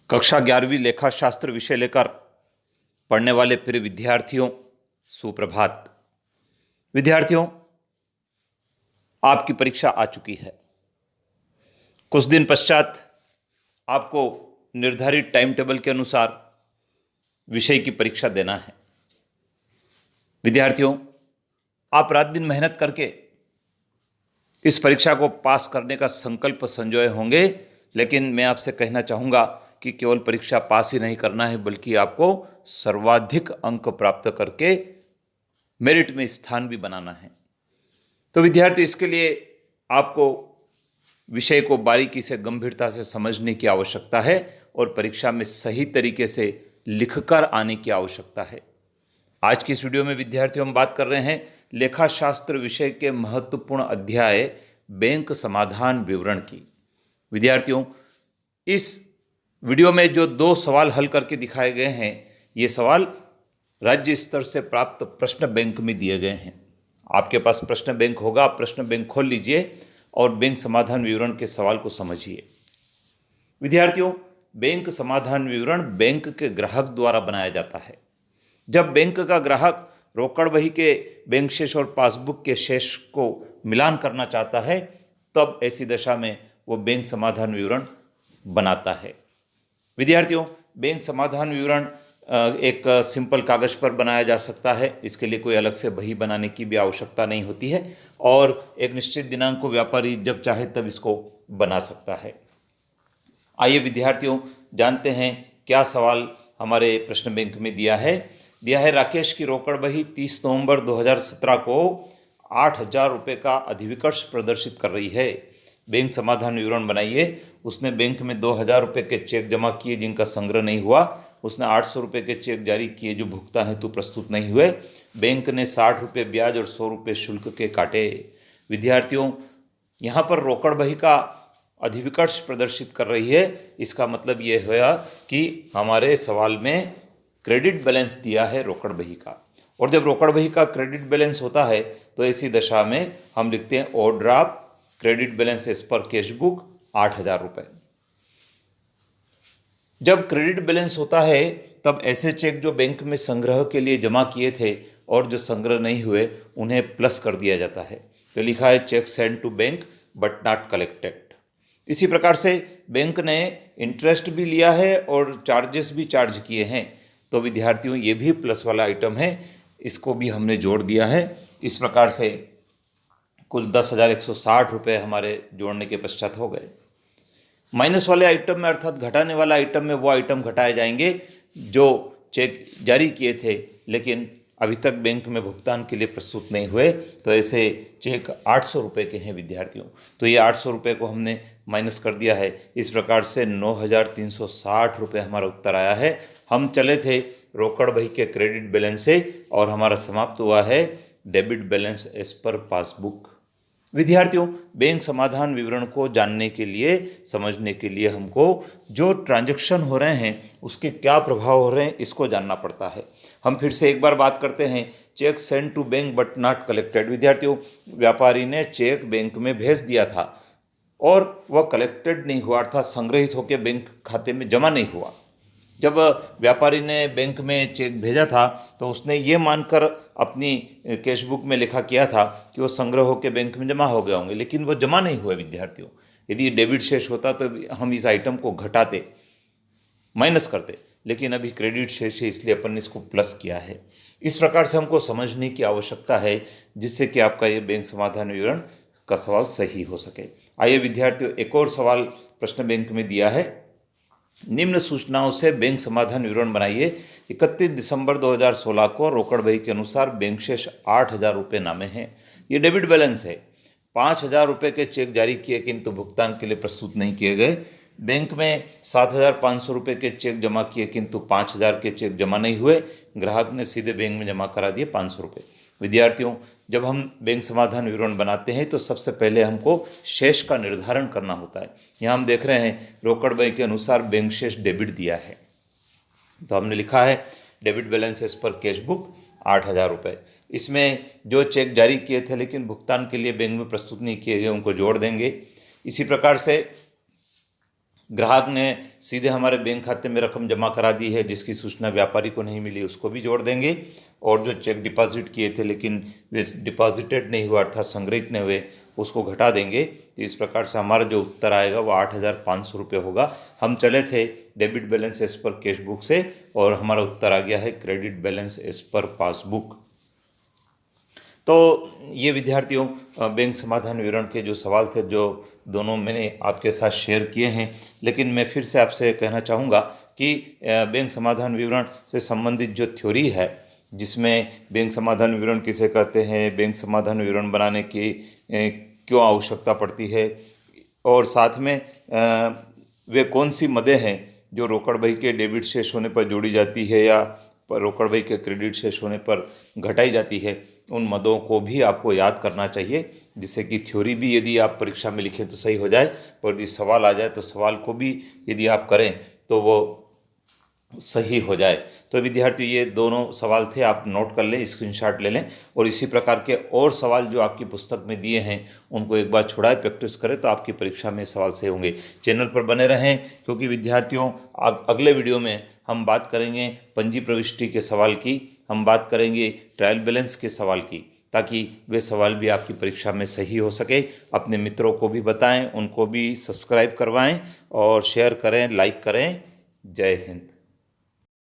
कक्षा 11वीं लेखा शास्त्र विषय लेकर पढ़ने वाले प्रिय विद्यार्थियों, सुप्रभात। विद्यार्थियों, आपकी परीक्षा आ चुकी है। कुछ दिन पश्चात आपको निर्धारित टाइम टेबल के अनुसार विषय की परीक्षा देना है। विद्यार्थियों, आप रात दिन मेहनत करके इस परीक्षा को पास करने का संकल्प संजोए होंगे, लेकिन मैं आपसे कहना चाहूँगा कि केवल परीक्षा पास ही नहीं करना है, बल्कि आपको सर्वाधिक अंक प्राप्त करके मेरिट में स्थान भी बनाना है। तो विद्यार्थी, इसके लिए आपको विषय को बारीकी से, गंभीरता से समझने की आवश्यकता है और परीक्षा में सही तरीके से लिखकर आने की आवश्यकता है। आज की इस वीडियो में विद्यार्थियों हम बात कर रहे हैं लेखा शास्त्र विषय के महत्वपूर्ण अध्याय बैंक समाधान विवरण की। विद्यार्थियों, इस वीडियो में जो 2 सवाल हल करके दिखाए गए हैं, ये सवाल राज्य स्तर से प्राप्त प्रश्न बैंक में दिए गए हैं। आपके पास प्रश्न बैंक होगा, आप प्रश्न बैंक खोल लीजिए और बैंक समाधान विवरण के सवाल को समझिए। विद्यार्थियों, बैंक समाधान विवरण बैंक के ग्राहक द्वारा बनाया जाता है। जब बैंक का ग्राहक रोकड़ बही के बैंक शेष और पासबुक के शेष को मिलान करना चाहता है, तब ऐसी दशा में वो बैंक समाधान विवरण बनाता है। विद्यार्थियों, बैंक समाधान विवरण एक सिंपल कागज पर बनाया जा सकता है। इसके लिए कोई अलग से बही बनाने की भी आवश्यकता नहीं होती है और एक निश्चित दिनांक को व्यापारी जब चाहे तब इसको बना सकता है। आइए विद्यार्थियों, जानते हैं क्या सवाल हमारे प्रश्न बैंक में दिया है। राकेश की रोकड़ बही 30 नवंबर 2017 को 8,000 रुपये का अधिविकर्ष प्रदर्शित कर रही है। बैंक समाधान विवरण बनाइए। उसने बैंक में 2,000 रुपये के चेक जमा किए जिनका संग्रह नहीं हुआ। उसने 800 रुपये के चेक जारी किए जो भुगतान हेतु प्रस्तुत नहीं हुए। बैंक ने 60 रुपये ब्याज और 100 रुपये शुल्क के काटे। विद्यार्थियों, यहाँ पर रोकड़ बही का अधिविकर्ष प्रदर्शित कर रही है। इसका मतलब ये हुआ कि हमारे सवाल में क्रेडिट बैलेंस दिया है रोकड़ बही का, और जब रोकड़ बही का क्रेडिट बैलेंस होता है तो ऐसी दशा में हम लिखते हैं overdraft credit balance as per cash book 8,000 रुपये। जब क्रेडिट बैलेंस होता है तब ऐसे चेक जो बैंक में संग्रह के लिए जमा किए थे और जो संग्रह नहीं हुए उन्हें प्लस कर दिया जाता है। तो लिखा है cheque send to bank but not collected. इसी प्रकार से बैंक ने इंटरेस्ट भी लिया है और चार्जेस भी चार्ज किए हैं। तो विद्यार्थियों, ये भी प्लस वाला आइटम है, इसको भी हमने जोड़ दिया है। इस प्रकार से कुल 10,160 रुपये हमारे जोड़ने के पश्चात हो गए। माइनस वाले आइटम में अर्थात घटाने वाला आइटम में वो आइटम घटाए जाएंगे जो चेक जारी किए थे लेकिन अभी तक बैंक में भुगतान के लिए प्रस्तुत नहीं हुए। तो ऐसे चेक 800 रुपये के हैं विद्यार्थियों। तो ये 800 रुपये को हमने माइनस कर दिया है। इस प्रकार से 9,360 रुपये हमारा उत्तर आया है। हम चले थे रोकड़ बही के क्रेडिट बैलेंस से और हमारा समाप्त हुआ है debit balance as per passbook. विद्यार्थियों, बैंक समाधान विवरण को जानने के लिए, समझने के लिए हमको जो ट्रांजैक्शन हो रहे हैं उसके क्या प्रभाव हो रहे हैं इसको जानना पड़ता है। हम फिर से एक बार बात करते हैं cheque send to bank but not collected. विद्यार्थियों, व्यापारी ने चेक बैंक में भेज दिया था और वह कलेक्टेड नहीं हुआ, अर्थात संग्रहित होकर बैंक खाते में जमा नहीं हुआ। जब व्यापारी ने बैंक में चेक भेजा था तो उसने ये मानकर अपनी कैश बुक में लिखा किया था कि वो संग्रह होकर बैंक में जमा हो गए होंगे, लेकिन वो जमा नहीं हुए। विद्यार्थियों, यदि डेबिट शेष होता तो हम इस आइटम को घटाते, माइनस करते, लेकिन अभी क्रेडिट शेष है इसलिए अपन ने इसको प्लस किया है। इस प्रकार से हमको समझने की आवश्यकता है जिससे कि आपका ये बैंक समाधान विवरण का सवाल सही हो सके। आइए विद्यार्थियों, एक और सवाल प्रश्न बैंक में दिया है। निम्न सूचनाओं से बैंक समाधान विवरण बनाइए। 31 दिसंबर 2016 को रोकड़ बही के अनुसार बैंक शेष 8,000 रुपये नामे हैं। ये डेबिट बैलेंस है। 5,000 रुपये के चेक जारी किए किंतु भुगतान के लिए प्रस्तुत नहीं किए गए। बैंक में 7,500 रुपये के चेक जमा किए किंतु 5,000 के चेक जमा नहीं हुए। ग्राहक ने सीधे बैंक में जमा करा दिए 500 रुपये। विद्यार्थियों, जब हम बैंक समाधान विवरण बनाते हैं तो सबसे पहले हमको शेष का निर्धारण करना होता है। यहाँ हम देख रहे हैं रोकड़ बही के अनुसार बैंक शेष डेबिट दिया है, तो हमने लिखा है debit balance as per cash book 8,000 रुपये। इसमें जो चेक जारी किए थे लेकिन भुगतान के लिए बैंक में प्रस्तुत नहीं किए गए उनको जोड़ देंगे। इसी प्रकार से ग्राहक ने सीधे हमारे बैंक खाते में रकम जमा करा दी है, जिसकी सूचना व्यापारी को नहीं मिली, उसको भी जोड़ देंगे। और जो चेक डिपॉजिट किए थे लेकिन वे डिपॉजिटेड नहीं हुआ अर्थात संग्रहित नहीं हुए, उसको घटा देंगे। तो इस प्रकार से हमारा जो उत्तर आएगा वो 8,500 रुपये होगा। हम चले थे debit balance as per cash book से और हमारा उत्तर आ गया है credit balance as per passbook. तो ये विद्यार्थियों बैंक समाधान विवरण के जो सवाल थे, जो दोनों मैंने आपके साथ शेयर किए हैं। लेकिन मैं फिर से आपसे कहना चाहूँगा कि बैंक समाधान विवरण से संबंधित जो थ्योरी है, जिसमें बैंक समाधान विवरण किसे कहते हैं, बैंक समाधान विवरण बनाने की क्यों आवश्यकता पड़ती है, और साथ में वे कौन सी मदें हैं जो रोकड़ बही के डेबिट शेष होने पर जोड़ी जाती है या रोकड़ बही के क्रेडिट शेष होने पर घटाई जाती है, उन मदों को भी आपको याद करना चाहिए, जिससे कि थ्योरी भी यदि आप परीक्षा में लिखें तो सही हो जाए, और यदि सवाल आ जाए तो सवाल को भी यदि आप करें तो वो सही हो जाए। तो विद्यार्थी ये दोनों सवाल थे, आप नोट कर लें, स्क्रीनशॉट ले लें, और इसी प्रकार के और सवाल जो आपकी पुस्तक में दिए हैं उनको एक बार छुड़ाए, प्रैक्टिस करें, तो आपकी परीक्षा में सवाल सही होंगे। चैनल पर बने रहें, क्योंकि विद्यार्थियों अगले वीडियो में हम बात करेंगे पंजी प्रविष्टि के सवाल की, हम बात करेंगे ट्रायल बैलेंस के सवाल की, ताकि वे सवाल भी आपकी परीक्षा में सही हो सके। अपने मित्रों को भी बताएं, उनको भी सब्सक्राइब करवाएं और शेयर करें, लाइक करें। जय हिंद।